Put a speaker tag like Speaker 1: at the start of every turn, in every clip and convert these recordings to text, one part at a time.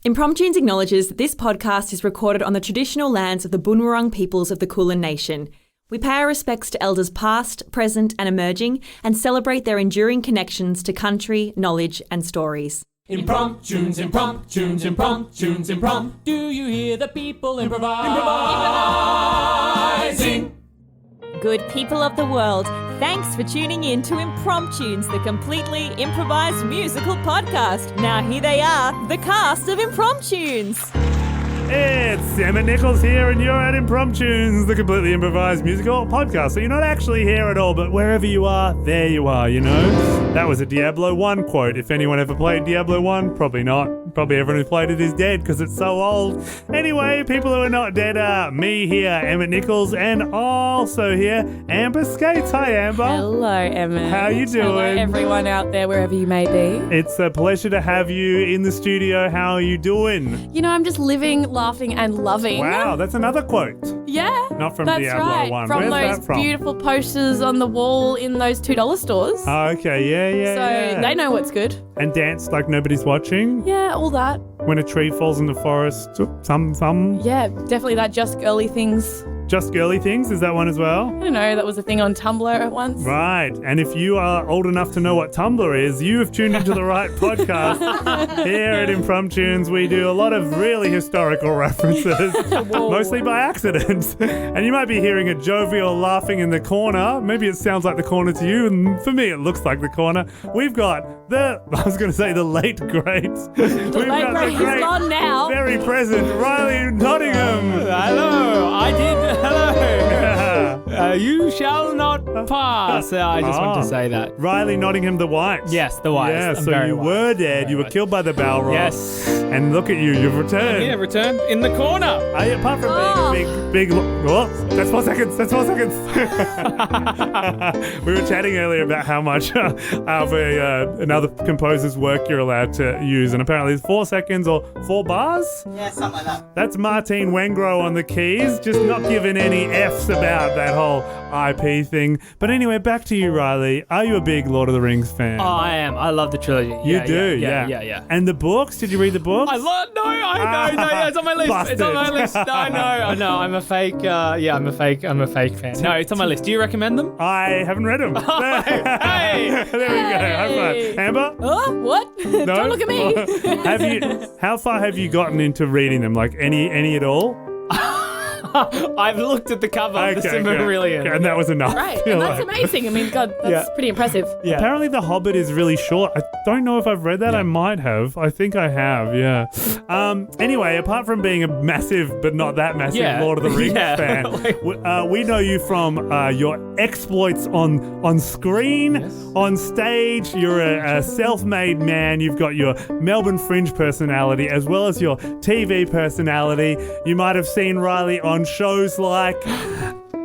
Speaker 1: Impromptunes acknowledges that this podcast is recorded on the traditional lands of the Bunurong peoples of the Kulin Nation. We pay our respects to elders past, present and emerging and celebrate their enduring connections to country, knowledge and stories.
Speaker 2: Impromptunes, impromptunes, impromptunes, impromptunes. Do you hear the people improvising?
Speaker 1: Good people of the world, thanks for tuning in to Impromptunes, the completely improvised musical podcast. Now here they are, the cast of Impromptunes.
Speaker 3: It's Emmet Nichols here, and you're at Impromptunes, the completely improvised musical podcast. So you're not actually here at all, but wherever you are, there you are, you know? That was a Diablo 1 quote. If anyone ever played Diablo 1, probably not. Probably everyone who played it is dead because it's so old. Anyway, people who are not dead are me here, Emmet Nichols, and also here, Amber Scates. Hi, Amber.
Speaker 4: Hello, Emmet.
Speaker 3: How you doing?
Speaker 4: Hello, everyone out there, wherever you may be.
Speaker 3: It's a pleasure to have you in the studio. How are you doing?
Speaker 4: You know, I'm just living, laughing, and loving.
Speaker 3: Wow, that's another quote.
Speaker 4: Yeah.
Speaker 3: Not from
Speaker 4: that's
Speaker 3: Diablo
Speaker 4: right.
Speaker 3: 1.
Speaker 4: From
Speaker 3: Where's
Speaker 4: those
Speaker 3: that from?
Speaker 4: beautiful posters on the wall in those $2 stores.
Speaker 3: Oh, okay, yeah.
Speaker 4: So they know what's good.
Speaker 3: And dance like nobody's watching.
Speaker 4: Yeah, all that.
Speaker 3: When a tree falls in the forest, some.
Speaker 4: Yeah, definitely that Just Girly Things.
Speaker 3: Just Girly Things, is that one as well?
Speaker 4: I don't know, that was a thing on Tumblr at once.
Speaker 3: Right, and if you are old enough to know what Tumblr is, you have tuned into the right podcast. Here at Impromptunes, we do a lot of really historical references, mostly by accident. And you might be hearing a jovial laughing in the corner. Maybe it sounds like the corner to you, and for me it looks like the corner. We've got the late great.
Speaker 4: The late great is gone now.
Speaker 3: Very present, Riley Nottingham.
Speaker 2: Hello, I did. Hello. You shall not pass. I just want to say that.
Speaker 3: Riley Nottingham the White.
Speaker 2: Yes, the white.
Speaker 3: Yeah,
Speaker 2: I'm
Speaker 3: so
Speaker 2: very
Speaker 3: you
Speaker 2: white.
Speaker 3: were dead. You were
Speaker 2: Very
Speaker 3: killed by the Balrog.
Speaker 2: Yes.
Speaker 3: And look at you, you've returned.
Speaker 2: Yeah, returned in the corner.
Speaker 3: Apart from being a big... Oh, that's 4 seconds. We were chatting earlier about how much of another composer's work you're allowed to use. And apparently it's 4 seconds or 4 bars?
Speaker 5: Yeah, something like that.
Speaker 3: That's Martine Wengrow on the keys. Just not giving any F's about that whole IP thing. But anyway, back to you, Riley. Are you a big Lord of the Rings fan?
Speaker 2: Oh, I am. I love the trilogy.
Speaker 3: You do, yeah. And the books? Did you read the books?
Speaker 2: No, it's on my list.
Speaker 3: Busted.
Speaker 2: It's on my list. I know. I'm a fake. I'm a fake fan. No, it's on my list. Do you recommend them?
Speaker 3: I haven't read them.
Speaker 2: Hey!
Speaker 3: There we go. High five. Amber?
Speaker 4: Oh, what?
Speaker 3: No?
Speaker 4: Don't look at me.
Speaker 3: How far have you gotten into reading them? Like any at all?
Speaker 2: I've looked at the cover of the Silmarillion.
Speaker 3: Okay, and that was enough.
Speaker 4: Right, and that's amazing. I mean, God, that's pretty impressive.
Speaker 2: Yeah.
Speaker 3: Apparently The Hobbit is really short. I don't know if I've read that. I might have. I think I have, yeah. Anyway, apart from being a massive, but not that massive Lord of the Rings fan, we know you from your exploits on screen, on stage. You're a self-made man. You've got your Melbourne Fringe personality as well as your TV personality. You might have seen Riley on shows like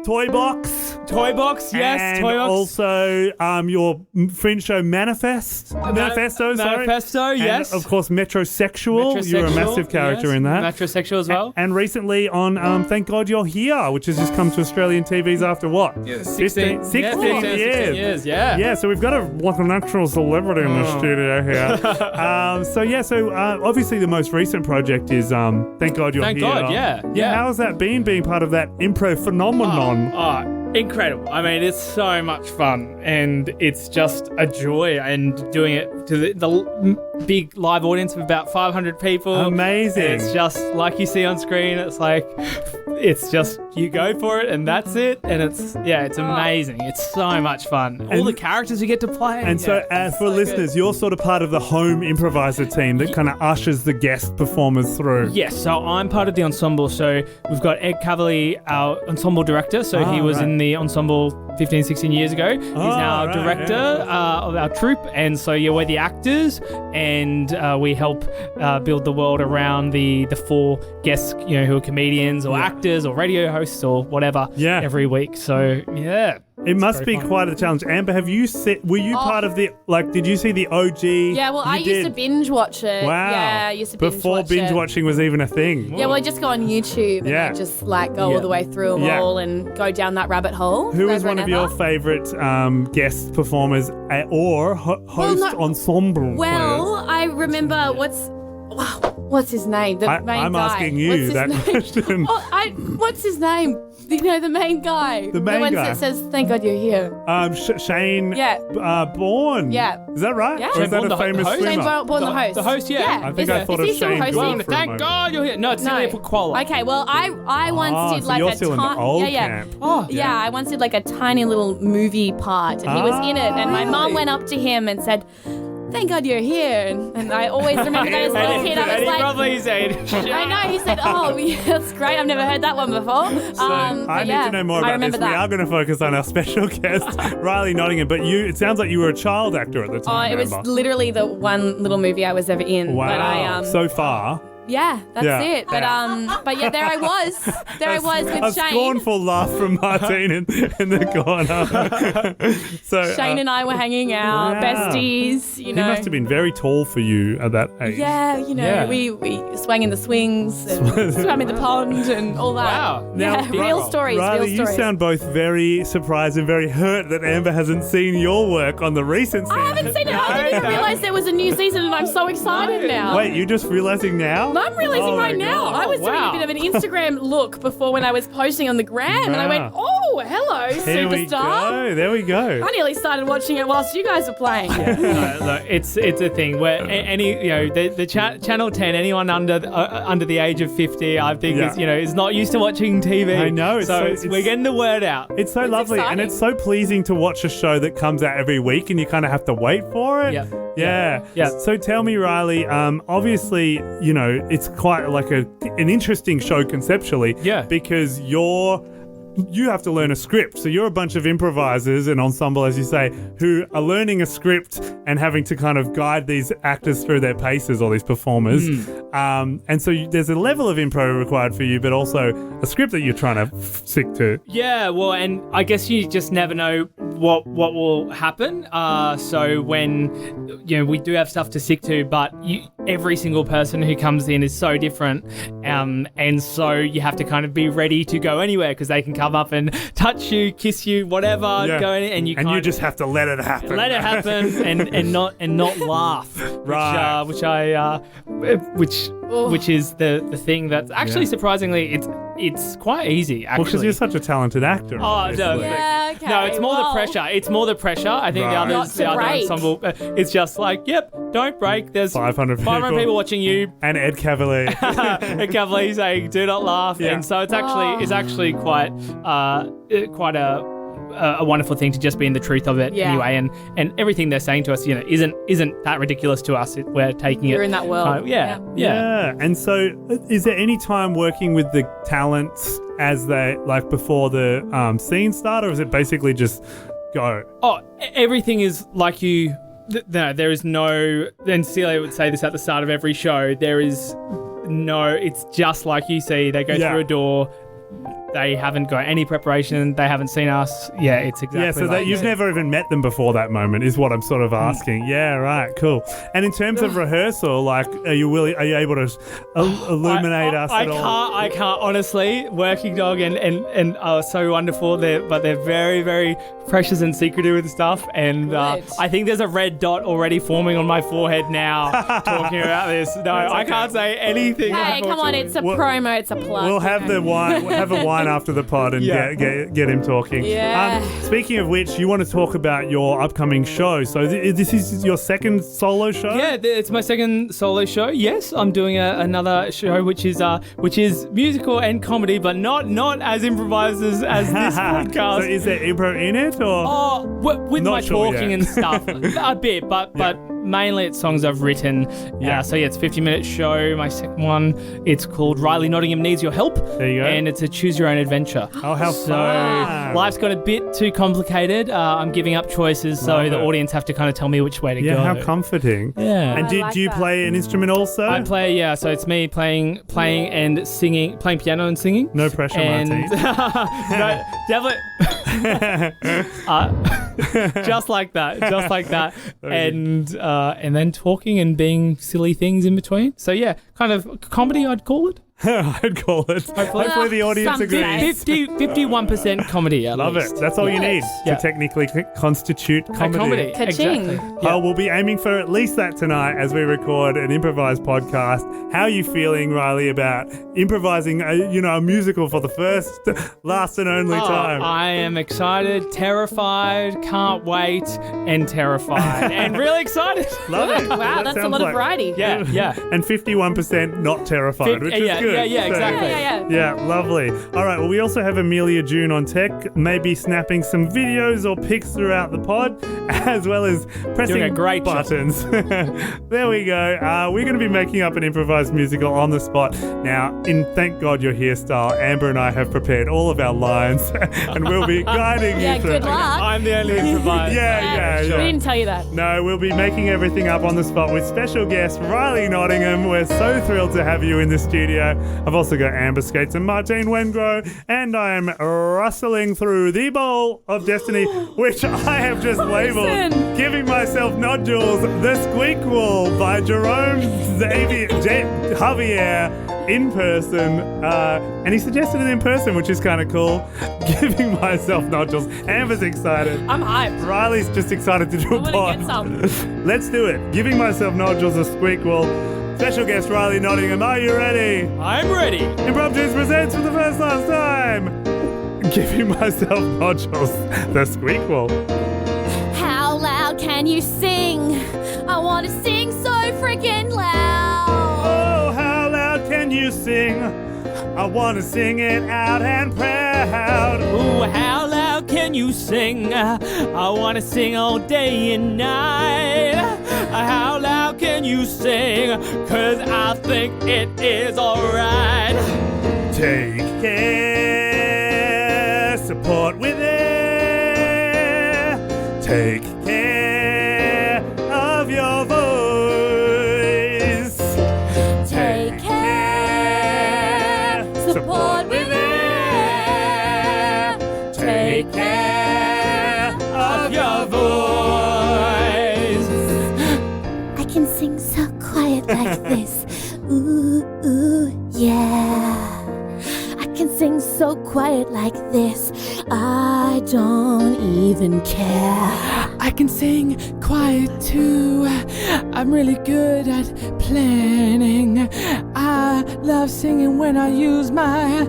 Speaker 3: Toy Box,
Speaker 2: yes,
Speaker 3: and
Speaker 2: Toy Box.
Speaker 3: also your Fringe show Manifesto,
Speaker 2: yes.
Speaker 3: And of course, Metrosexual. You're a massive character in that.
Speaker 2: Metrosexual as well.
Speaker 3: And recently on Thank God You're Here, which has just come to Australian TVs after what?
Speaker 2: 16 years, yeah.
Speaker 3: Yeah, so we've got an actual celebrity in the studio here. So obviously the most recent project is Thank God You're Here.
Speaker 2: Thank God, yeah.
Speaker 3: How's that been being part of that improv phenomenon?
Speaker 2: Incredible. I mean, it's so much fun and it's just a joy, and doing it to the big live audience of about 500 people.
Speaker 3: Amazing.
Speaker 2: It's just like you see on screen. It's like, it's just, you go for it and that's it. And it's amazing. It's so much fun. All the characters you get to play.
Speaker 3: And so for listeners, you're sort of part of the home improviser team that kind of ushers the guest performers through.
Speaker 2: Yes, so I'm part of the ensemble. So we've got Ed Cavalier, our ensemble director. So he was in the ensemble 15, 16 years ago. He's now director of our troupe. And so we're the actors, and we help build the world around the 4 guests, who are comedians or actors or radio hosts or whatever every week. So, yeah.
Speaker 3: It must be quite a challenge. Amber, were you part of the, did you see the OG?
Speaker 4: Yeah, well, I used to binge watch it.
Speaker 3: Wow.
Speaker 4: Yeah, I used to binge watch it.
Speaker 3: Before binge watching was even a thing.
Speaker 4: Yeah, well, I just go on YouTube and I just go all the way through them all and go down that rabbit hole.
Speaker 3: Who is one of your favourite guest performers or host ensemble
Speaker 4: Well,
Speaker 3: players?
Speaker 4: I remember What's his name? The main
Speaker 3: I'm
Speaker 4: guy.
Speaker 3: asking you that question.
Speaker 4: What's his name? You know, the main guy.
Speaker 3: The main
Speaker 4: one
Speaker 3: guy.
Speaker 4: that says, "Thank God you're here."
Speaker 3: Shane.
Speaker 4: Yeah.
Speaker 3: Bourne.
Speaker 4: Yeah.
Speaker 3: Is that right?
Speaker 4: Yeah.
Speaker 3: Or is that
Speaker 2: Shane
Speaker 3: a
Speaker 2: Bourne,
Speaker 3: famous
Speaker 2: the host?
Speaker 3: swimmer?
Speaker 4: Shane Bourne, the host.
Speaker 2: The host, yeah.
Speaker 3: I think I thought of
Speaker 4: he still
Speaker 3: Shane
Speaker 4: hosting?
Speaker 3: Bourne for a
Speaker 2: Thank
Speaker 3: moment.
Speaker 2: God you're here. No, it's Celia Pacquola.
Speaker 4: Okay, well, I once did
Speaker 3: so
Speaker 4: like
Speaker 3: you're
Speaker 4: a
Speaker 3: still in the old camp.
Speaker 2: Oh,
Speaker 4: Yeah, I once did like a tiny little movie part, and he was in it. And my mum went up to him and said, "Thank God you're here." And I always remember that as a little kid. I was like,
Speaker 2: probably said,
Speaker 4: I know. He said, "Oh, yeah, that's great. I've never heard that one before."
Speaker 3: I need to know more about this. We are going to focus on our special guest, Riley Nottingham. But it sounds like you were a child actor at the time.
Speaker 4: It was literally the one little movie I was ever in.
Speaker 3: Wow.
Speaker 4: But
Speaker 3: so far.
Speaker 4: Yeah, that's it. But yeah, there I was. There I was with
Speaker 3: a
Speaker 4: Shane.
Speaker 3: scornful laugh from Martine in the corner. So
Speaker 4: Shane and I were hanging out, besties. You know,
Speaker 3: he must have been very tall for you at that age.
Speaker 4: Yeah, you know, we swang in the swings, and swam in the pond, and all that.
Speaker 2: Wow.
Speaker 4: Yeah, real stories.
Speaker 3: Riley,
Speaker 4: real stories.
Speaker 3: you sound both very surprised and very hurt that Amber hasn't seen your work on the recent season.
Speaker 4: I haven't seen it. I didn't even realise there was a new season, and I'm so excited now.
Speaker 3: Wait, you're just realising now?
Speaker 4: I'm realising right now.
Speaker 3: God.
Speaker 4: I was doing a bit of an Instagram look before when I was posting on the gram, and I went, "Oh, hello,
Speaker 3: Here we
Speaker 4: superstar."
Speaker 3: go. There we go.
Speaker 4: I nearly started watching it whilst you guys were playing.
Speaker 2: Look, it's a thing where the channel 10, anyone under the age of 50, I think is not used to watching TV.
Speaker 3: I know.
Speaker 2: We're getting the word out.
Speaker 3: It's so lovely,
Speaker 4: exciting.
Speaker 3: and it's so pleasing to watch a show that comes out every week, and you kind of have to wait for it. Yeah. So tell me, Riley. Obviously, it's quite like an interesting show conceptually.
Speaker 2: Yeah.
Speaker 3: Because you have to learn a script. So you're a bunch of improvisers and ensemble, as you say, who are learning a script and having to kind of guide these actors through their paces, or these performers. And so there's a level of improv required for you, but also a script that you're trying to stick to.
Speaker 2: Yeah, well, and I guess you just never know what will happen. So when we do have stuff to stick to, but every single person who comes in is so different, and so you have to kind of be ready to go anywhere, because they can come up and touch you, kiss you, whatever, go in, and you just have to let it happen.
Speaker 3: Let
Speaker 2: it happen, and not laugh,
Speaker 3: right?
Speaker 2: Which is the thing that's actually surprisingly it's quite easy, actually.
Speaker 3: Well, because you're such a talented actor.
Speaker 2: Oh, no.
Speaker 4: Yeah, okay.
Speaker 2: No, it's more the pressure. It's more the pressure. I think the other ensemble, it's just like, don't break. There's 500 people watching you.
Speaker 3: And Ed Cavalier.
Speaker 2: Ed Cavalier saying, do not laugh. Yeah. And so it's actually quite a wonderful thing to just be in the truth of it anyway, and everything they're saying to us, isn't that ridiculous to us. We're taking
Speaker 4: You're in that world.
Speaker 3: Yeah. And so, is there any time working with the talents as they before the scenes start, or is it basically just go?
Speaker 2: Oh, everything is like you. No, there is no. Then Celia would say this at the start of every show. There is no. It's just like you see. They go through a door. They haven't got any preparation. They haven't seen us. Yeah, it's exactly.
Speaker 3: Yeah, so you've never even met them before that moment is what I'm sort of asking. Yeah, right, cool. And in terms of rehearsal, are you able to illuminate us at all?
Speaker 2: I can't honestly. Working Dog and are so wonderful. They're very, very precious and secretive with stuff. And I think there's a red dot already forming on my forehead now talking about this. No, I can't say anything.
Speaker 4: Hey, come on, it's a promo, it's a plug.
Speaker 3: We'll have the wine. We'll have a wine after the pod and get him talking.
Speaker 4: Yeah.
Speaker 3: Speaking of which, you want to talk about your upcoming show. So this is your second solo show?
Speaker 2: Yeah, it's my second solo show. Yes, I'm doing another show which is musical and comedy, but not as improvisers as this podcast.
Speaker 3: So is there improv in it, or?
Speaker 2: Oh, with my talking and stuff, a bit, but mainly it's songs I've written. So it's a 50-minute show. My second one, it's called Riley Nottingham Needs Your Help.
Speaker 3: There you go.
Speaker 2: And it's a choose your own adventure.
Speaker 3: Oh, how fun.
Speaker 2: Life's got a bit too complicated. I'm giving up choices, so the audience have to kind of tell me which way to go.
Speaker 3: Yeah, how comforting.
Speaker 2: Yeah.
Speaker 3: And do you play an instrument also?
Speaker 2: I play, so it's me playing and singing, playing piano and singing.
Speaker 3: No pressure, Martine.
Speaker 2: No, definitely. Just like that. And then talking and being silly things in between. So yeah, kind of comedy, I'd call it.
Speaker 3: I'd call it. Hopefully the audience agrees.
Speaker 2: 51% comedy.
Speaker 3: Love it. That's all you need to technically constitute comedy.
Speaker 4: Ka-ching.
Speaker 2: Exactly.
Speaker 3: We'll be aiming for at least that tonight as we record an improvised podcast. How are you feeling, Riley, about improvising a musical for the first, last and only time?
Speaker 2: I am excited, terrified, can't wait, and terrified. And really excited.
Speaker 3: Love it.
Speaker 4: Wow, that's a lot of variety.
Speaker 2: Yeah.
Speaker 3: And 51% not terrified, which is good.
Speaker 2: Yeah, exactly.
Speaker 3: Yeah, lovely. All right, well, we also have Amelia June on tech, maybe snapping some videos or pics throughout the pod, as well as pressing
Speaker 2: Doing a great
Speaker 3: buttons. There we go. We're going to be making up an improvised musical on the spot. Now, in Thank God You're Here style, Amber and I have prepared all of our lines, and we'll be guiding you through.
Speaker 4: Good luck.
Speaker 2: I'm the only improviser.
Speaker 3: Yeah.
Speaker 4: We didn't tell you that.
Speaker 3: No, we'll be making everything up on the spot with special guest Riley Nottingham. We're so thrilled to have you in the studio. I've also got Amber, Scates and Martine Wengrow, and I am rustling through the bowl of destiny, which I have just labelled Giving Myself Nodules, the Squeakwel by Jerome Javier in person. And he suggested it in person, which is kind of cool. Giving Myself Nodules. Amber's excited.
Speaker 4: I'm hyped.
Speaker 3: Riley's just excited to do a
Speaker 4: I
Speaker 3: pod.
Speaker 4: want to get some.
Speaker 3: Let's do it. Giving Myself Nodules, the Squeakwel. Special guest Riley Nottingham, are you ready?
Speaker 2: I'm ready.
Speaker 3: Impromptus presents for the last time. Giving Myself Nodules, the Squeakwel.
Speaker 4: How loud can you sing? I want to sing so freaking loud.
Speaker 3: Oh, how loud can you sing? I want to sing it out and proud.
Speaker 2: Ooh, how loud can you sing? I want to sing all day and night. How loud can you sing? 'Cause I think it is alright.
Speaker 3: Take care, support with it. Take care of your voice.
Speaker 4: Take care, support with it. Take care
Speaker 2: Of your voice.
Speaker 4: I can sing so quiet like this. Ooh, yeah. I can sing so quiet like this. I don't even care.
Speaker 2: I can sing quiet too. I'm really good at planning. I love singing when I use my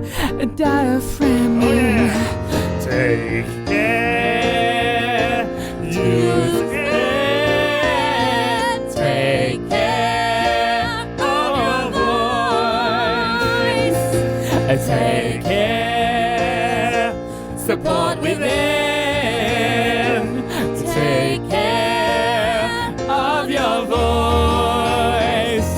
Speaker 2: diaphragm.
Speaker 3: Oh, yeah. Take care, use it.
Speaker 4: Take care of your voice.
Speaker 2: Take care,
Speaker 4: Support within.
Speaker 2: Take care of your voice.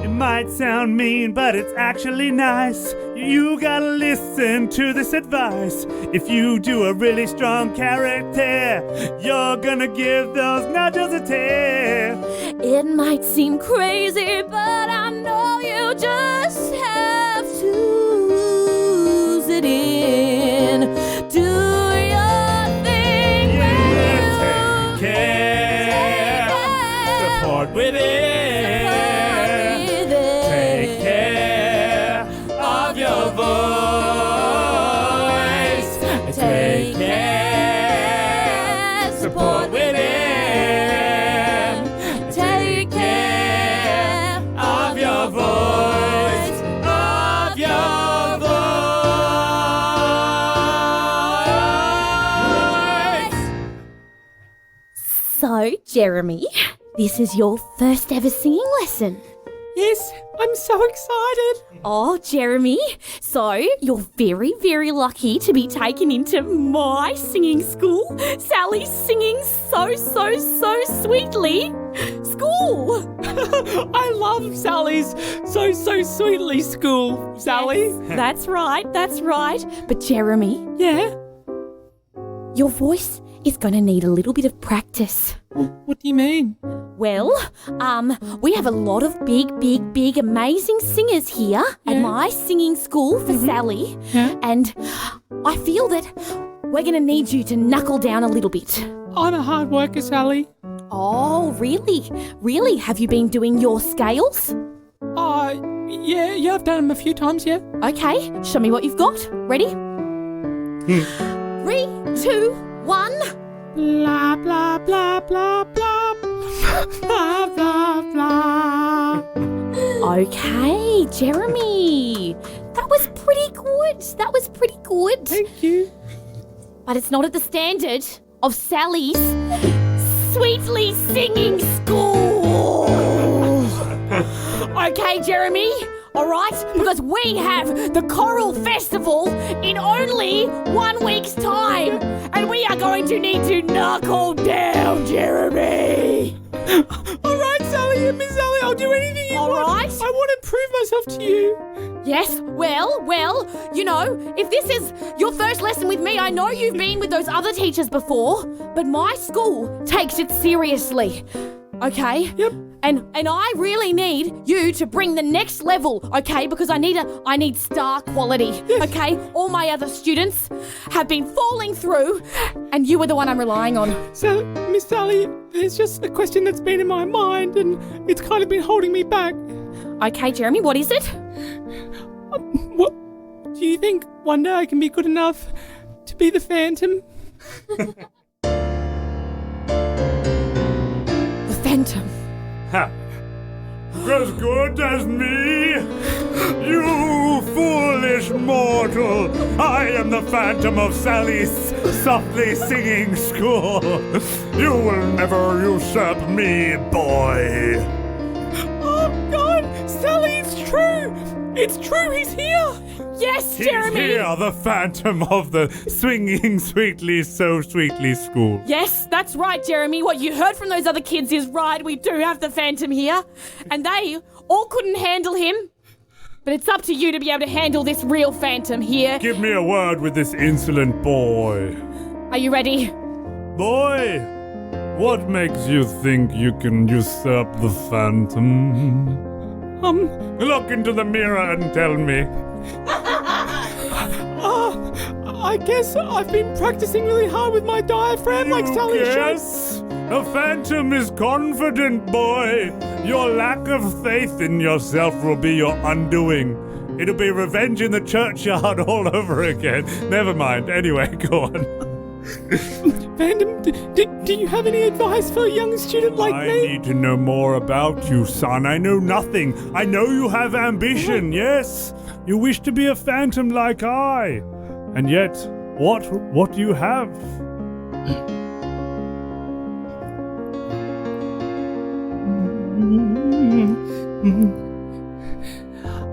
Speaker 3: It might sound mean, but it's actually nice. You gotta listen to this advice. If you do a really strong character, you're gonna give those nodules a tear.
Speaker 4: It might seem crazy, but I know you just have to lose it in. Do your thing,
Speaker 3: Take care, support with it. Take care of your voice. Take care, support with it.
Speaker 4: Take care
Speaker 3: Of your voice, of your voice.
Speaker 4: So, Jeremy, this is your first ever singing lesson.
Speaker 2: Yes, I'm so excited.
Speaker 4: Oh, Jeremy, so you're very, very lucky to be taken into my singing school. Sally's singing so sweetly. School!
Speaker 2: I love Sally's so sweetly school. Sally?
Speaker 4: That's right. But Jeremy,
Speaker 2: Yeah?
Speaker 4: your voice is going to need a little bit of practice.
Speaker 2: What do you mean?
Speaker 4: Well, we have a lot of big, amazing singers here at my singing school for Sally.
Speaker 2: Yeah?
Speaker 4: And I feel that we're going to need you to knuckle down a little bit.
Speaker 2: I'm a hard worker, Sally.
Speaker 4: Oh, really? Really? Have you been doing your scales?
Speaker 2: Yeah, I've done them a few times, yeah.
Speaker 4: Okay, show me what you've got. Ready? 3, 2, 1.
Speaker 2: Blah, blah, blah, blah, blah. Blah, blah, blah.
Speaker 4: Okay, Jeremy. That was pretty good.
Speaker 2: Thank you.
Speaker 4: But it's not at the standard of Sally's Sweetly Singing School. Okay, Jeremy. All right, because we have the Choral Festival in only 1 week's time, and we are going to need to knuckle down, Jeremy.
Speaker 2: All right, Sally, Miss Sally, I'll do anything you want.
Speaker 4: All right.
Speaker 2: I want to prove myself to you.
Speaker 4: Yes, well, you know, if this is your first lesson with me, I know you've been with those other teachers before, but my school takes it seriously. Okay?
Speaker 2: Yep.
Speaker 4: And I really need you to bring the next level, okay? Because I need star quality, okay? All my other students have been falling through, and you are the one I'm relying on.
Speaker 2: So, Miss Sally, there's just a question that's been in my mind, and it's kind of been holding me back.
Speaker 4: Okay, Jeremy, what is it?
Speaker 2: What do you think one day I can be good enough to be the Phantom?
Speaker 4: The Phantom.
Speaker 3: Ha! As good as me? You foolish mortal! I am the Phantom of Sally's softly singing school. You will never usurp me, boy.
Speaker 2: Oh, God! Sally, it's true! It's true, he's here!
Speaker 4: Yes,
Speaker 3: He's
Speaker 4: Jeremy!
Speaker 3: here, the Phantom of the swinging sweetly school.
Speaker 4: Yes, that's right, Jeremy. What you heard from those other kids is right. We do have the Phantom here. And they all couldn't handle him. But it's up to you to be able to handle this real Phantom here.
Speaker 3: Give me a word with this insolent boy.
Speaker 4: Are you ready?
Speaker 3: Boy, what makes you think you can usurp the Phantom? Look into the mirror and tell me.
Speaker 2: I guess I've been practicing really hard with my diaphragm like Sally
Speaker 3: Yes, the Phantom is confident, boy. Your lack of faith in yourself will be your undoing. It'll be revenge in the churchyard all over again. Never mind. Anyway, go on.
Speaker 2: Phantom, do you have any advice for a young student like
Speaker 3: I
Speaker 2: me?
Speaker 3: need to know more about you, son. I know nothing. I know you have ambition, yes. You wish to be a Phantom like I. And yet, what do you have?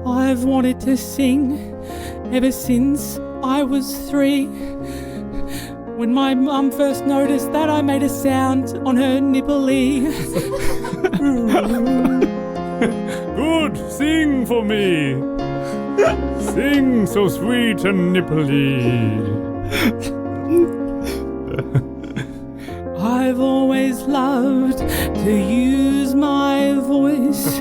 Speaker 2: I've wanted to sing ever since I was 3. When my mum first noticed that, I made a sound on her nipple-y.
Speaker 3: Good, sing for me. Sing so sweet and nipply.
Speaker 2: I've always loved to use my voice.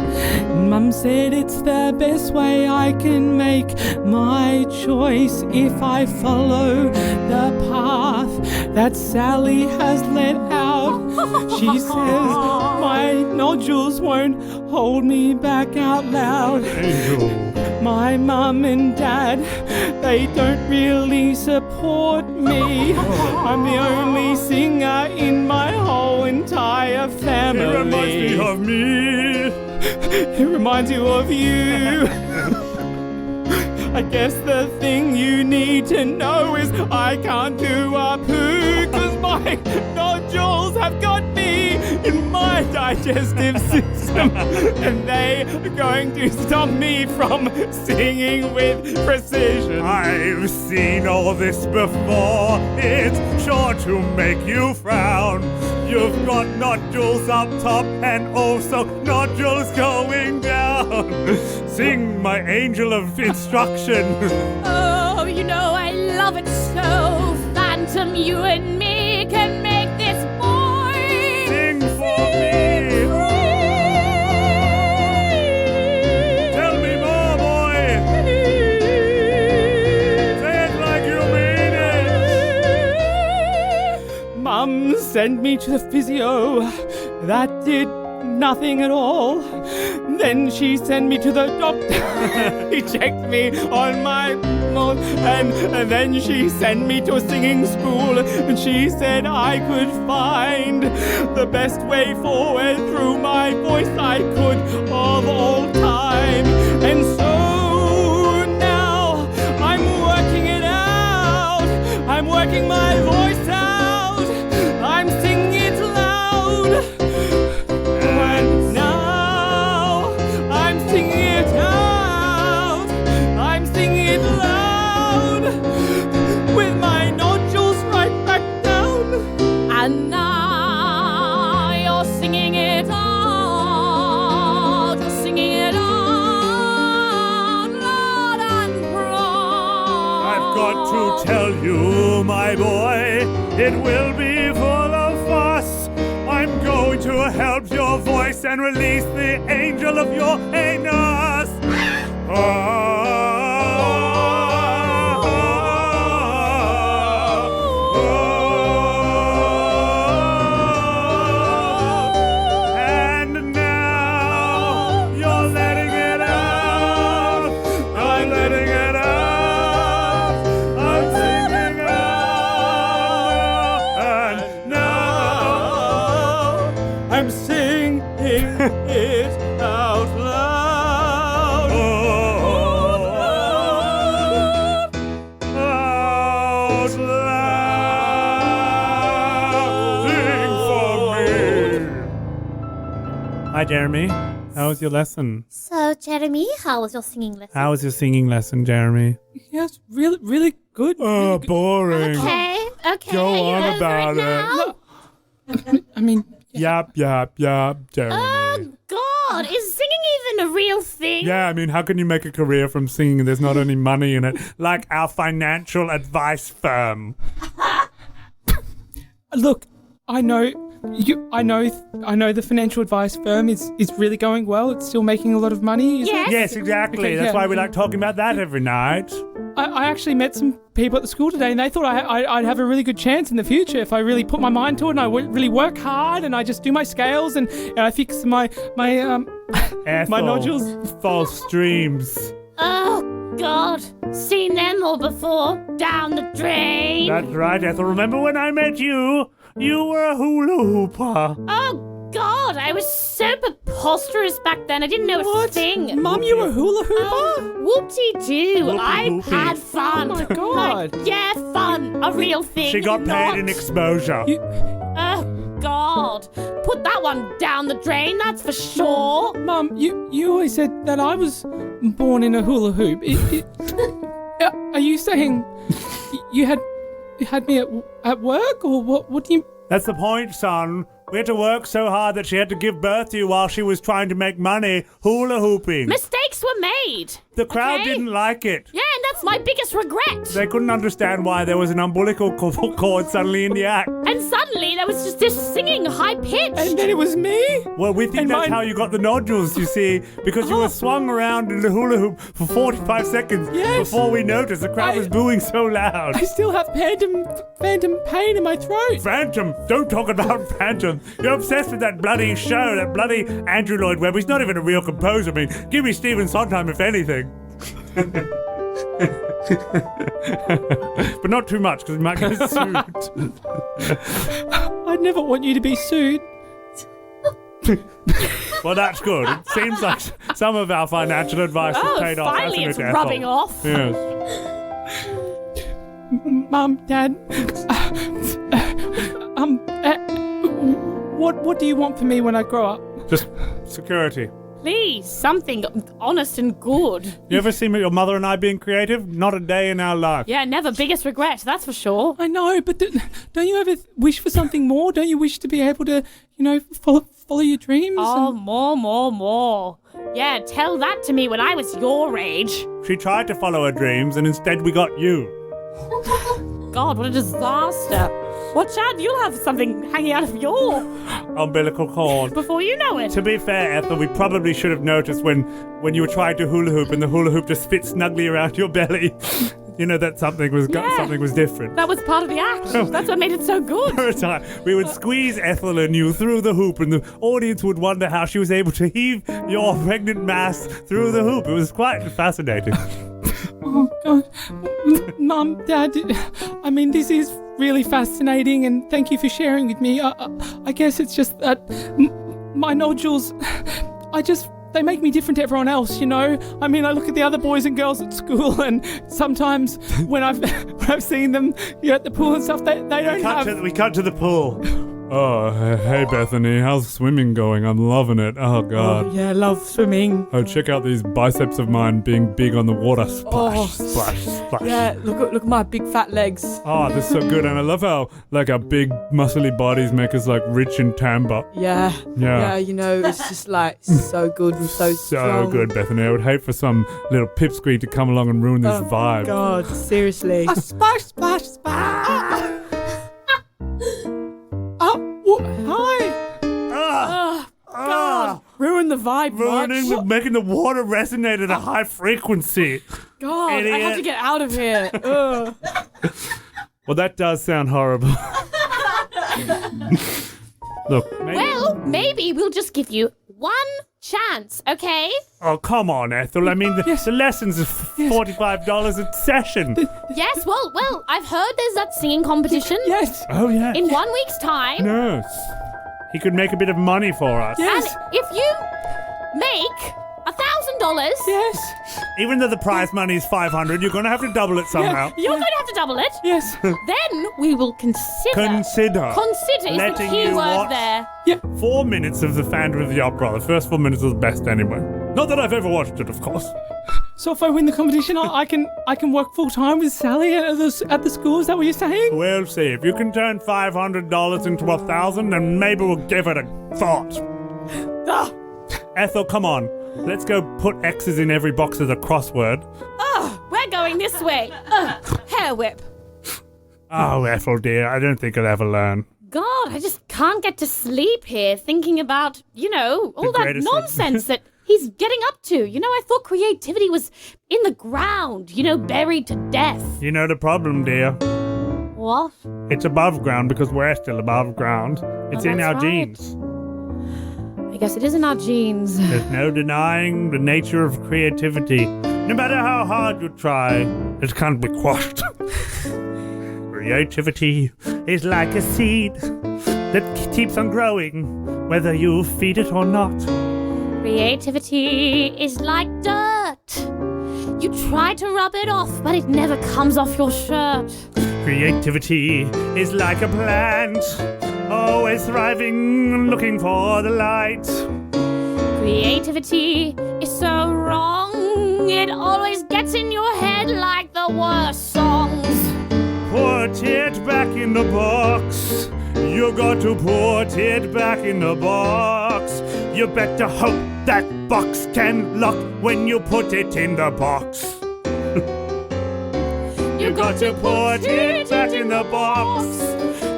Speaker 2: Mum said it's the best way I can make my choice if I follow the path that Sally has let out. She says my nodules won't hold me back out loud.
Speaker 3: Angel.
Speaker 2: My mum and dad, they don't really support me. I'm the only singer in my whole entire family.
Speaker 3: It reminds me of me.
Speaker 2: It reminds you of you. I guess the thing you need to know is I can't do a poo, 'cause my nodules have got me in my digestive system, and they are going to stop me from singing with precision.
Speaker 3: I've seen all this before. It's sure to make you frown. You've got nodules up top and also nodules going down. Sing, my angel of instruction.
Speaker 4: Oh, you know I love it so. Phantom, you and me can make this boy
Speaker 3: Sing for me. Tell me more, boy. Say it like you mean it.
Speaker 2: Mum sent me to the physio. That did nothing at all. then she sent me to the doctor. He checked me on my mouth, and then she sent me to a singing school, and she said I could find the best way forward through my voice I could of all time. And so now I'm working it out. I'm working my voice out. I'm singing it loud. And now I'm singing it out. I'm singing it loud with my nodules right back down.
Speaker 4: And now you're singing it out. You're singing it out loud and proud.
Speaker 3: I've got to tell you, my boy, it will be full of fuss. I'm going to help your voice and release the angel of your anus. And now you're letting it out. I'm letting it out. I'm singing out. And now
Speaker 2: I'm singing it out loud.
Speaker 3: Out loud. Sing for me. Hi, Jeremy. How was your lesson?
Speaker 4: So, Jeremy, how was your singing lesson?
Speaker 3: How was your singing lesson, Jeremy?
Speaker 2: Yes, really, really good.
Speaker 3: Oh, boring.
Speaker 4: Okay.
Speaker 3: Go
Speaker 4: Are you
Speaker 3: on
Speaker 4: over
Speaker 3: about
Speaker 4: it now?
Speaker 2: I mean,
Speaker 3: Yap, Jeremy.
Speaker 4: Oh, God. Is singing even a real thing?
Speaker 3: Yeah, I mean, how can you make a career from singing? There's not any money in it. Like our financial advice firm.
Speaker 2: look, I know the financial advice firm is really going well. It's still making a lot of money. Isn't
Speaker 4: Yes.
Speaker 2: it?
Speaker 3: Yes, exactly.
Speaker 2: Okay,
Speaker 3: That's
Speaker 2: yeah.
Speaker 3: why we like talking about that every night.
Speaker 2: I actually met some people at the school today, and they thought I'd have a really good chance in the future if I really put my mind to it and I really work hard and I just do my scales and I fix my my
Speaker 3: Ethel,
Speaker 2: nodules.
Speaker 3: False dreams.
Speaker 4: Oh, God. Seen them all before. Down the drain.
Speaker 3: That's right, Ethel. Remember when I met you? You were a hula hooper.
Speaker 4: Oh, God. I was so preposterous back then. I didn't know a thing.
Speaker 2: Mum, you a hula hooper?
Speaker 4: Oh, whoop-de-doo.
Speaker 3: Whoopie
Speaker 4: I've
Speaker 3: whoopie.
Speaker 4: had fun.
Speaker 2: Oh my God.
Speaker 4: Like, yeah, fun. A real thing.
Speaker 3: She got
Speaker 4: not-
Speaker 3: paid in exposure.
Speaker 4: Oh, God. Put that one down the drain, that's for sure.
Speaker 2: Mum, you always said that I was born in a hula hoop. Are you saying you had me at work, or what? What do you?
Speaker 3: That's the point, son. We had to work so hard that she had to give birth to you while she was trying to make money hula hooping.
Speaker 4: Mistakes were made.
Speaker 3: The crowd
Speaker 4: okay?
Speaker 3: didn't like it.
Speaker 4: Yeah, and that's my biggest regret.
Speaker 3: They couldn't understand why there was an umbilical cord suddenly in the act.
Speaker 4: And suddenly there was just this singing high-pitched.
Speaker 2: And then it was me.
Speaker 3: Well, we think
Speaker 2: And
Speaker 3: that's
Speaker 2: mine-
Speaker 3: how you got the nodules, you see, because you were swung around in the hula hoop for 45 seconds
Speaker 2: Yes.
Speaker 3: before we noticed. The crowd
Speaker 2: I-
Speaker 3: was booing so loud.
Speaker 2: I still have phantom pain in my throat.
Speaker 3: Phantom! Don't talk about Phantom. You're obsessed with that bloody show, that bloody Andrew Lloyd Webber. He's not even a real composer. I mean, give me Stephen Sondheim if anything. But not too much, because we might get sued.
Speaker 2: I'd never want you to be sued.
Speaker 3: Well, that's good. It seems like some of our financial advice has paid off.
Speaker 4: finally it's
Speaker 3: hasn't it,
Speaker 4: rubbing
Speaker 3: Ethel?
Speaker 4: off.
Speaker 3: Yes.
Speaker 2: Mum, Dad, what do you want for me when I grow up?
Speaker 3: Just security.
Speaker 4: Please, something honest and good.
Speaker 3: You ever seen your mother and I being creative? Not a day in our life.
Speaker 4: Yeah, never biggest regret, that's for sure.
Speaker 2: I know, but don't you ever wish for something more? Don't you wish to be able to, follow your dreams?
Speaker 4: Oh, more. Yeah, tell that to me when I was your age.
Speaker 3: She tried to follow her dreams, and instead we got you.
Speaker 4: God, what a disaster. Watch out, you'll have something hanging out of your
Speaker 3: Umbilical cord.
Speaker 4: before you know it.
Speaker 3: To be fair, Ethel, we probably should have noticed when you were trying to hula hoop and the hula hoop just fit snugly around your belly. You know that something was different.
Speaker 5: That was part of the act. That's what made it so good.
Speaker 3: For a time, we would squeeze Ethel and you through the hoop, and the audience would wonder how she was able to heave your pregnant mass through the hoop. It was quite fascinating.
Speaker 2: Oh, God. Mum, Dad, I mean, this is really fascinating, and thank you for sharing with me. I guess it's just that my nodules, they make me different to everyone else, you know? I mean, I look at the other boys and girls at school, and sometimes when I've seen them at the pool and stuff, they don't have...
Speaker 3: We cut to the pool. Oh, hey Bethany, how's swimming going? I'm loving it. Oh, God.
Speaker 5: Oh, yeah, love swimming.
Speaker 3: Oh, check out these biceps of mine being big on the water. Splash, splash, splash.
Speaker 5: Yeah, look at my big fat legs.
Speaker 3: Oh, this is so good. And I love how, our big muscly bodies make us, rich and timber.
Speaker 5: Yeah. You know, it's just, so good and so strong.
Speaker 3: So good, Bethany. I would hate for some little pipsqueak to come along and ruin this vibe.
Speaker 5: God, seriously.
Speaker 2: Splash, splash, splash.
Speaker 5: Hi. God, ruin the vibe,
Speaker 3: Making the water resonate at a high frequency.
Speaker 5: God,
Speaker 3: Idiot.
Speaker 5: I have to get out of here.
Speaker 3: Well, that does sound horrible. Look,
Speaker 4: maybe we'll just give you one chance, okay?
Speaker 3: Oh, come on, Ethel. I mean, the lessons are $45 a session.
Speaker 4: Yes, well, I've heard there's that singing competition.
Speaker 2: Yes.
Speaker 3: Oh, yeah.
Speaker 4: In 1 week's time.
Speaker 3: Nurse. He could make a bit of money for us.
Speaker 2: Yes.
Speaker 4: And if you make $1,000...
Speaker 2: Yes.
Speaker 3: Even though the prize money is $500, you're going to have to double it somehow.
Speaker 4: You're going to have to double it.
Speaker 2: Yes.
Speaker 4: Then we will consider.
Speaker 3: Consider
Speaker 4: Consider is the
Speaker 3: letting
Speaker 4: key
Speaker 3: you
Speaker 4: word
Speaker 3: watch
Speaker 4: there.
Speaker 3: 4 minutes of the Phantom of the Opera. The first 4 minutes are the best anyway. Not that I've ever watched it, of course.
Speaker 2: So if I win the competition, I can work full time with Sally at the school. Is that what you're saying?
Speaker 3: We'll see. If you can turn $500 into $1,000, then maybe we'll give it a thought. Ethel, come on. Let's go put X's in every box of the crossword.
Speaker 4: We're going this way. Hair whip.
Speaker 3: Oh, Ethel, dear, I don't think I'll ever learn.
Speaker 4: God, I just can't get to sleep here thinking about, all that
Speaker 3: greatest
Speaker 4: nonsense that he's getting up to. I thought creativity was in the ground, buried to death.
Speaker 3: You know the problem, dear.
Speaker 4: What?
Speaker 3: It's above ground because we're still above ground. It's in our
Speaker 4: that's right.
Speaker 3: genes.
Speaker 4: I guess it is in our genes.
Speaker 3: There's no denying the nature of creativity. No matter how hard you try, it can't be quashed. Creativity is like a seed that keeps on growing, whether you feed it or not.
Speaker 4: Creativity is like dirt. You try to rub it off, but it never comes off your shirt.
Speaker 3: Creativity is like a plant, always thriving, looking for the light.
Speaker 4: Creativity is so wrong. It always gets in your head like the worst songs.
Speaker 3: Put it back in the box. You got to put it back in the box. You better hope that box can lock when you put it in the box. You got to put it back in the box.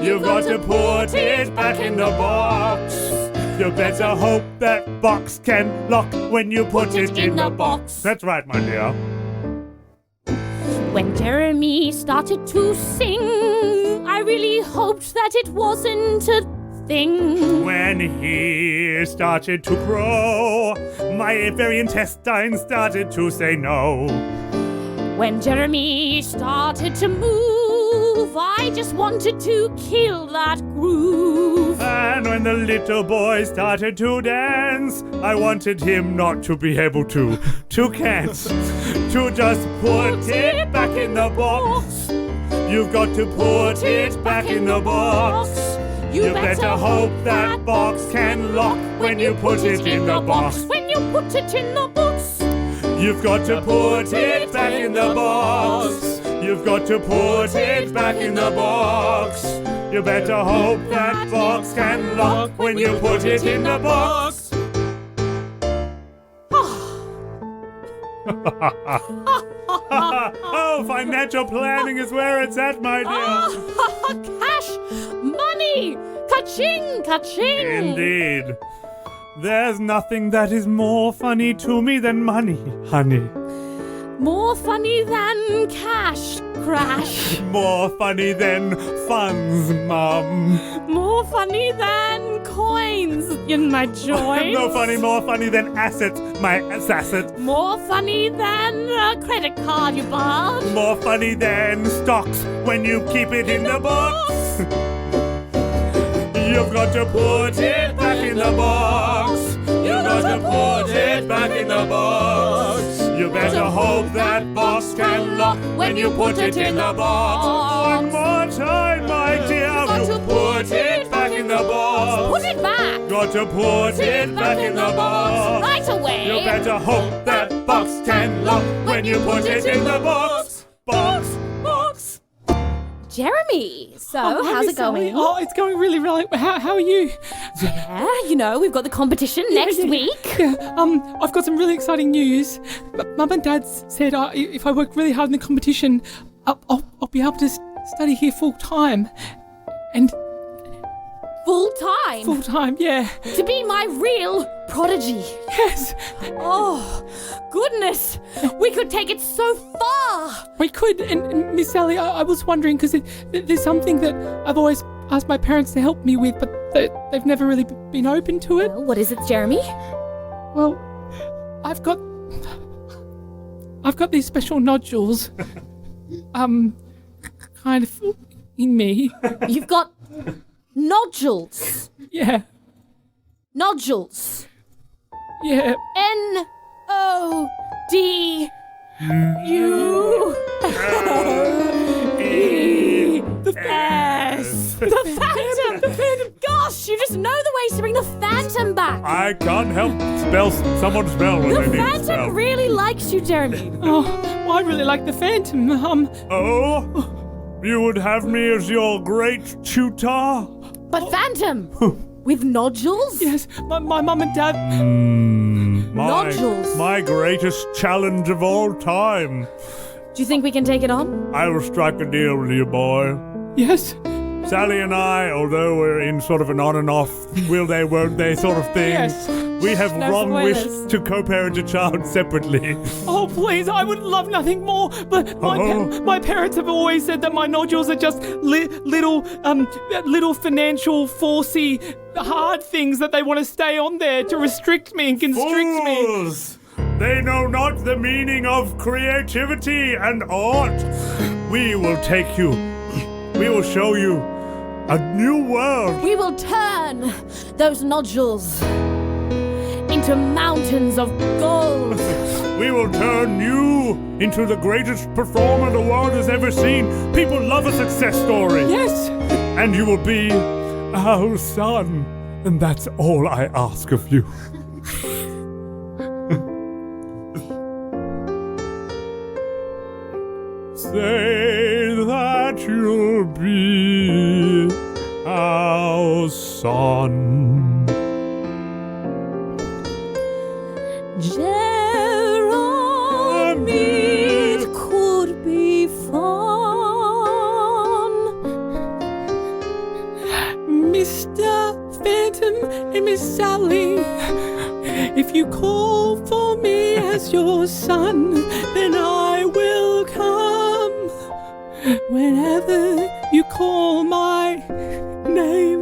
Speaker 3: You got to put it back in the box. You better hope that box can lock when you put it in the box. That's right, my dear.
Speaker 4: When Jeremy started to sing, I really hoped that it wasn't a thing.
Speaker 3: When he started to grow, my very intestines started to say no.
Speaker 4: When Jeremy started to move, I just wanted to kill that groove.
Speaker 3: And when the little boy started to dance, I wanted him not to be able to can't, to just put it back in the box. You've got to put it back in the box. You better hope that box can lock when you put it in the box.
Speaker 4: When you put it in the box.
Speaker 3: You've got to put it back in the box. You've got to put it back in the box. You better hope that box can lock when you put it in the box. Oh, financial planning is where it's at, my dear.
Speaker 4: Cash, money, ka-ching, ka-ching.
Speaker 3: Indeed. There's nothing that is more funny to me than money, honey.
Speaker 4: More funny than cash crash.
Speaker 3: More funny than funds, Mum.
Speaker 4: More funny than coins in my joints.
Speaker 3: More funny than assets, my asset.
Speaker 4: More funny than a credit card you bought.
Speaker 3: More funny than stocks when you keep it in the box. You've got to put it back in the box. You've got to put it back in the box. You better hope that box can lock when you put it in the box. One more time, my dear. You put it back in the box.
Speaker 4: Put it back.
Speaker 3: Got to put it back in the box.
Speaker 4: Right away.
Speaker 3: You better hope that box can lock when you put it in the box. Box.
Speaker 4: Jeremy, so how's it going?
Speaker 2: Oh, it's going really, really. How are you?
Speaker 4: Yeah, we've got the competition next week.
Speaker 2: Yeah, I've got some really exciting news. Mum and Dad said if I work really hard in the competition, I'll be able to study here full time. And
Speaker 4: Full time?
Speaker 2: full time, yeah.
Speaker 4: To be my real prodigy.
Speaker 2: Yes,
Speaker 4: Oh, goodness. We could take it so far.
Speaker 2: we could. And Miss Sally, I was wondering because there's something that I've always asked my parents to help me with, but they've never really been open to it.
Speaker 4: Well, what is it, Jeremy?
Speaker 2: Well, I've got these special nodules, kind of in me.
Speaker 4: You've got nodules.
Speaker 2: Yeah,
Speaker 4: Nodules.
Speaker 2: yeah.
Speaker 4: N-O-D-U.
Speaker 3: The
Speaker 4: Yes. The Phantom. The Phantom. Gosh, you just know the ways to bring the Phantom back.
Speaker 3: I can't help someone spell when
Speaker 4: The
Speaker 3: they need to
Speaker 4: Phantom
Speaker 3: spell.
Speaker 4: really likes you, Jeremy.
Speaker 2: Oh, well, I really like the Phantom.
Speaker 3: Oh, you would have me as your great tutor?
Speaker 4: But Phantom, with nodules?
Speaker 2: Yes, my mum and dad.
Speaker 4: Nodules.
Speaker 3: My greatest challenge of all time.
Speaker 4: Do you think we can take it on?
Speaker 3: I will strike a deal with you, boy.
Speaker 2: Yes.
Speaker 3: Sally and I, although we're in sort of an on and off, will they, won't they sort of thing,
Speaker 2: Yes.
Speaker 3: we have
Speaker 4: No
Speaker 3: long
Speaker 4: spoilers.
Speaker 3: wished to co-parent a child separately.
Speaker 2: Oh, please, I would love nothing more. But my parents have always said that my nodules are just little financial forcey hard things that they want to stay on there to restrict me and constrict me.
Speaker 3: Fools! They know not the meaning of creativity and art. We will take you. We will show you a new world.
Speaker 4: We will turn those nodules into mountains of gold.
Speaker 3: We will turn you into the greatest performer the world has ever seen. People love a success story.
Speaker 2: Yes.
Speaker 3: And you will be our son. And that's all I ask of you. Say that you'll be our son.
Speaker 4: Jerome, it could be fun.
Speaker 2: Mr. Phantom and Miss Sally, if you call for me as your son, then I will come. Whenever you call my name,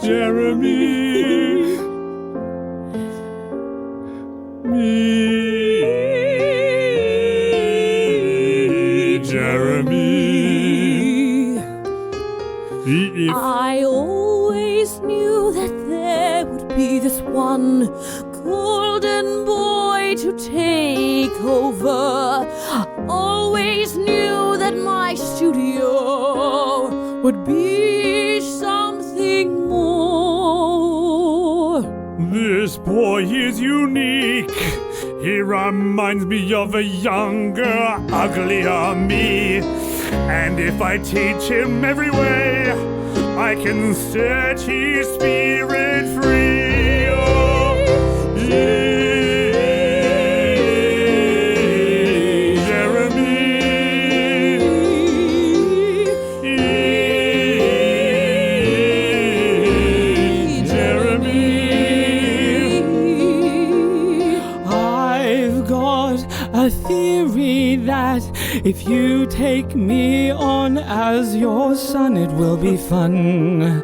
Speaker 3: Jeremy.
Speaker 4: I always knew that there would be this one golden boy to take over. Always knew that my studio would be something more.
Speaker 3: This boy is unique. He reminds me of a younger, uglier me. And if I teach him every way, I can set his spirit free. Oh,
Speaker 2: me that if you take me on as your son, it will be fun.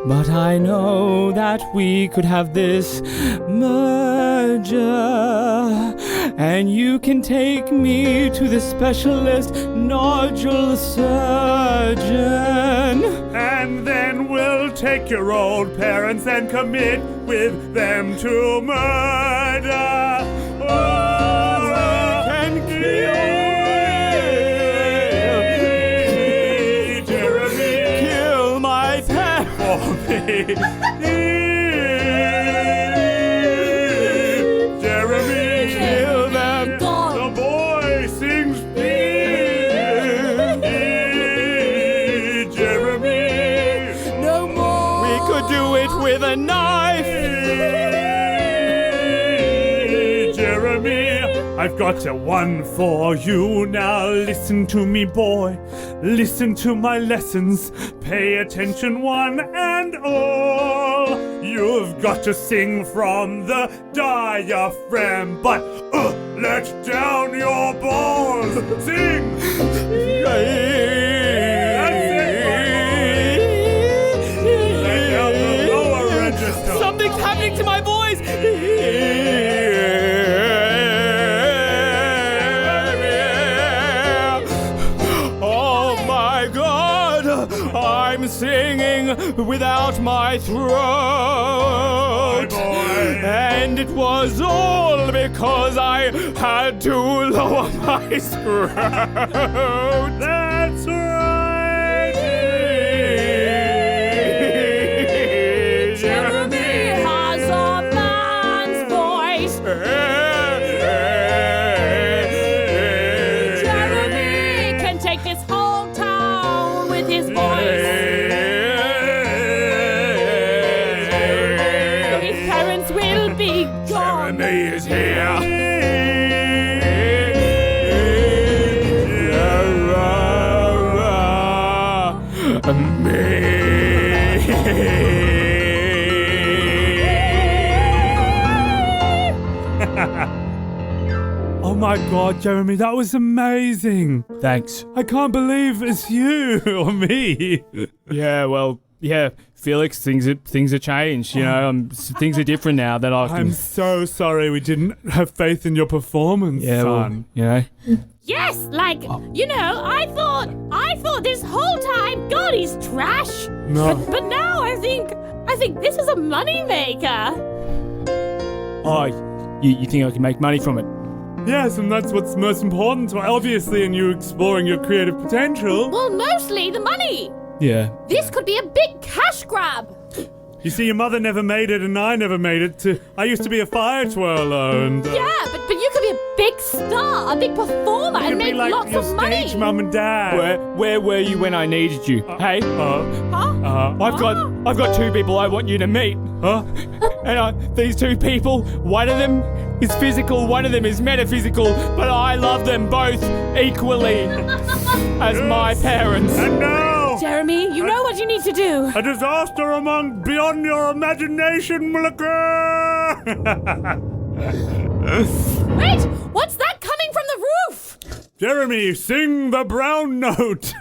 Speaker 2: But I know that we could have this merger, and you can take me to the specialist nodule surgeon.
Speaker 3: And then we'll take your old parents and commit with them to murder. Oh, we can kill Jeremy.
Speaker 2: Kill my pet
Speaker 3: For me. Jeremy.
Speaker 2: Kill them.
Speaker 3: The boy sings Jeremy.
Speaker 5: No more.
Speaker 2: We could do it with a knife.
Speaker 3: Jeremy, I've got a one for you. Now listen to me, boy. Listen to my lessons. Pay attention, one and all. You've got to sing from the diaphragm, but let down your balls. Sing. Let down the lower register.
Speaker 2: Something's happening to my voice. Oh my God, I'm singing without my throat. And it was all because I had to lower my scrote.
Speaker 3: That's right.
Speaker 4: Jeremy has a man's voice. Jeremy can take this whole town with his voice. His parents will be gone.
Speaker 3: Jeremy is here. Oh my God, Jeremy, that was amazing.
Speaker 2: Thanks.
Speaker 3: I can't believe it's you or me.
Speaker 2: Yeah, well, yeah, Felix, things are changed. You know, things are different now that I can.
Speaker 3: I'm so sorry we didn't have faith in your performance,
Speaker 2: Yeah, well,
Speaker 3: son.
Speaker 2: you know.
Speaker 4: Yes, like, you know, I thought this whole time, God, he's trash.
Speaker 3: No.
Speaker 4: But now I think this is a moneymaker.
Speaker 2: Oh, you think I can make money from it?
Speaker 3: Yes, and that's what's most important, obviously, in you exploring your creative potential.
Speaker 4: Well, mostly the money.
Speaker 2: Yeah.
Speaker 4: This could be a big cash grab.
Speaker 3: You see, your mother never made it, and I never made it. I used to be a fire twirler, and
Speaker 4: Yeah, but you could be a big star, a big performer, and
Speaker 3: be
Speaker 4: make
Speaker 3: like
Speaker 4: lots
Speaker 3: your
Speaker 4: of money.
Speaker 3: stage mum and dad.
Speaker 2: Where were you when I needed you? Hey,
Speaker 4: Huh?
Speaker 2: I've got two people I want you to meet.
Speaker 3: Huh?
Speaker 2: And these two people, one of them is physical, one of them is metaphysical, but I love them both equally as my parents.
Speaker 3: And now,
Speaker 4: Jeremy, you know what you need to do.
Speaker 3: a disaster beyond your imagination will occur.
Speaker 4: Wait, what's that coming from the roof?
Speaker 3: Jeremy, sing the brown note.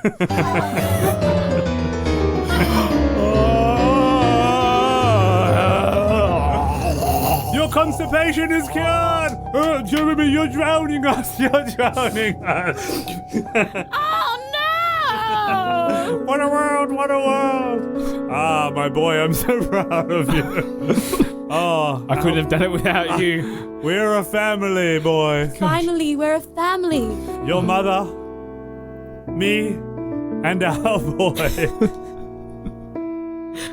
Speaker 3: Your constipation is cured. Jeremy, you're drowning us. You're drowning us.
Speaker 4: Oh no!
Speaker 3: What a world, what a world. Ah, my boy, I'm so proud of you. Oh,
Speaker 2: I couldn't have done it without you.
Speaker 3: we're a family, boy.
Speaker 4: Finally, we're a family.
Speaker 3: Your mother, me, and our boy.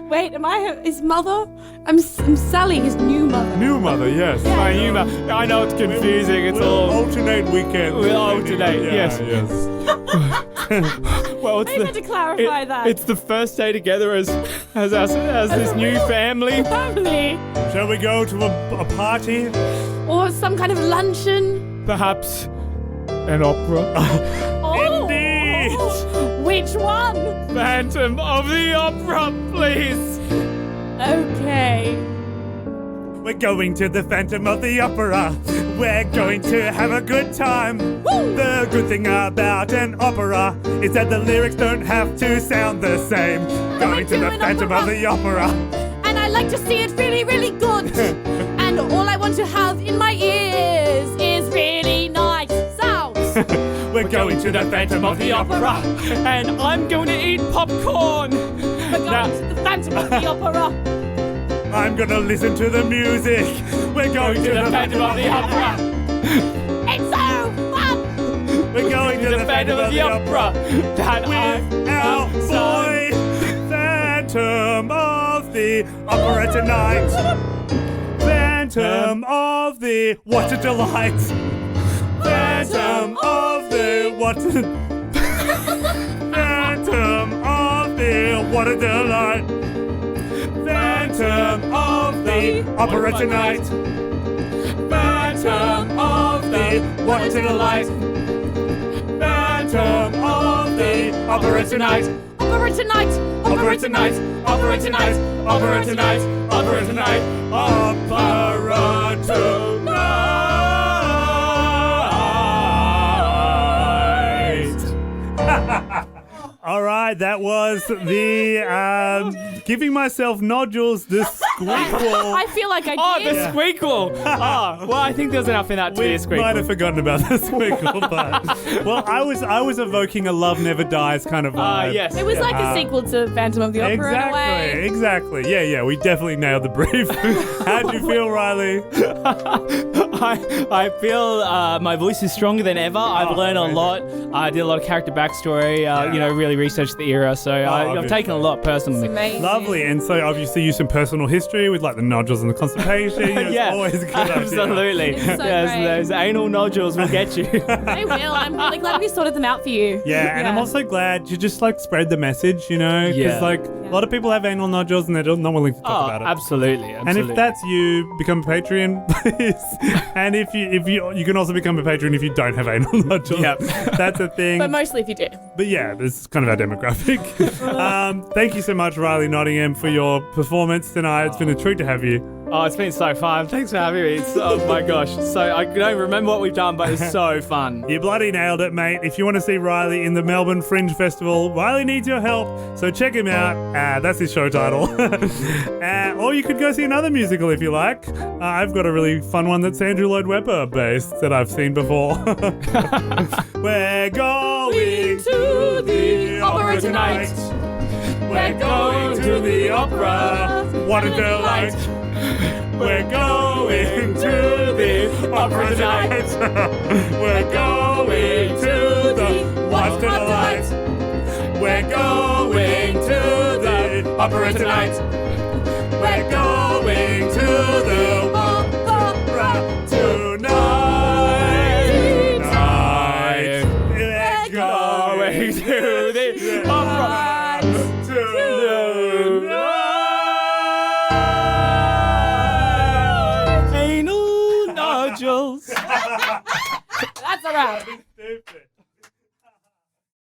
Speaker 5: Wait, am I his mother? I'm Sally, his new mother.
Speaker 3: New mother, yes.
Speaker 2: My humour. I know it's confusing. It's
Speaker 3: We'll
Speaker 2: all.
Speaker 3: alternate weekends.
Speaker 2: We'll alternate, yes.
Speaker 3: Yes.
Speaker 2: Well, it's
Speaker 5: I had to clarify that.
Speaker 2: It's the first day together as this new family.
Speaker 5: family.
Speaker 3: Shall we go to a party?
Speaker 5: Or some kind of luncheon.
Speaker 2: Perhaps an opera.
Speaker 5: Oh.
Speaker 3: Indeed.
Speaker 5: Which one?
Speaker 2: Phantom of the Opera, please.
Speaker 5: Okay.
Speaker 3: We're going to the Phantom of the Opera. We're going to have a good time. Woo! The good thing about an opera is that the lyrics don't have to sound the same. Going to the Phantom of the Opera.
Speaker 4: And I like to see it really, really good. And all I want to have in my ears is really nice sounds.
Speaker 2: We're going to the Phantom of the Opera. And I'm going to eat popcorn.
Speaker 4: We're going to the Phantom of the Opera.
Speaker 3: I'm gonna listen to the music. We're going to the Phantom of the Opera.
Speaker 4: It's so fun.
Speaker 3: We're going to the Phantom of the Opera.
Speaker 2: That
Speaker 3: with our boy, Phantom of the Opera tonight. Phantom of the what a delight. Phantom of the what a Phantom of the what a delight. Phantom of the Opera tonight. Phantom of the what a delight. Phantom of the Opera tonight.
Speaker 4: Opera tonight.
Speaker 3: Opera tonight. Opera tonight. Opera tonight. Opera tonight. Opera tonight. All right, that was the giving myself nodules, the Squeakwel.
Speaker 4: I feel like I
Speaker 2: Oh,
Speaker 4: did.
Speaker 2: the Squeakwel. Oh, well, I think there's enough in that to be a
Speaker 3: We
Speaker 2: Squeakwel.
Speaker 3: might have forgotten about the Squeakwel, but well, I was evoking a Love Never Dies kind of vibe.
Speaker 2: Yes.
Speaker 5: It was like a sequel to Phantom of the Opera in a way.
Speaker 3: Exactly. Yeah, we definitely nailed the brief. How'd you feel, Riley?
Speaker 2: I feel my voice is stronger than ever. I've learned a lot. I did a lot of character backstory, really researched the era, so I've taken a lot personally.
Speaker 5: Amazing.
Speaker 3: Lovely. And so obviously you some personal history with like the nodules and the constipation. It's always a good idea.
Speaker 2: Absolutely.
Speaker 5: It's so
Speaker 2: yes,
Speaker 5: great.
Speaker 2: those anal nodules will get you.
Speaker 5: They will. I'm really glad we sorted them out for you.
Speaker 3: Yeah, and I'm also glad you just like spread the message, because
Speaker 2: Yeah.
Speaker 3: a lot of people have anal nodules and they're not willing to talk about it.
Speaker 2: Absolutely.
Speaker 3: And if that's you, become a Patreon, please. And if you can also become a Patreon if you don't have anal nodules.
Speaker 2: Yep.
Speaker 3: That's a thing.
Speaker 5: But mostly if you do.
Speaker 3: But yeah, this is kind of our demographic. Thank you so much, Riley Nottingham, for your performance tonight. It's been a treat to have you.
Speaker 2: Oh, it's been so fun. Thanks for having me. Oh my gosh. So I don't remember what we've done, but it's so fun.
Speaker 3: You bloody nailed it, mate. If you want to see Riley in the Melbourne Fringe Festival, Riley needs your help, so check him out. That's his show title. Or you could go see another musical if you like. I've got a really fun one that's Andrew Lloyd Webber based that I've seen before. We're going to the opera tonight. We're going to the opera. What a delight. We're going to the opera tonight. We're going to the what a delight. We're going to the opera tonight. We're going to the opera tonight. We're going to the opera tonight.
Speaker 2: Anal nodules.
Speaker 5: That's a wrap.
Speaker 3: Stupid.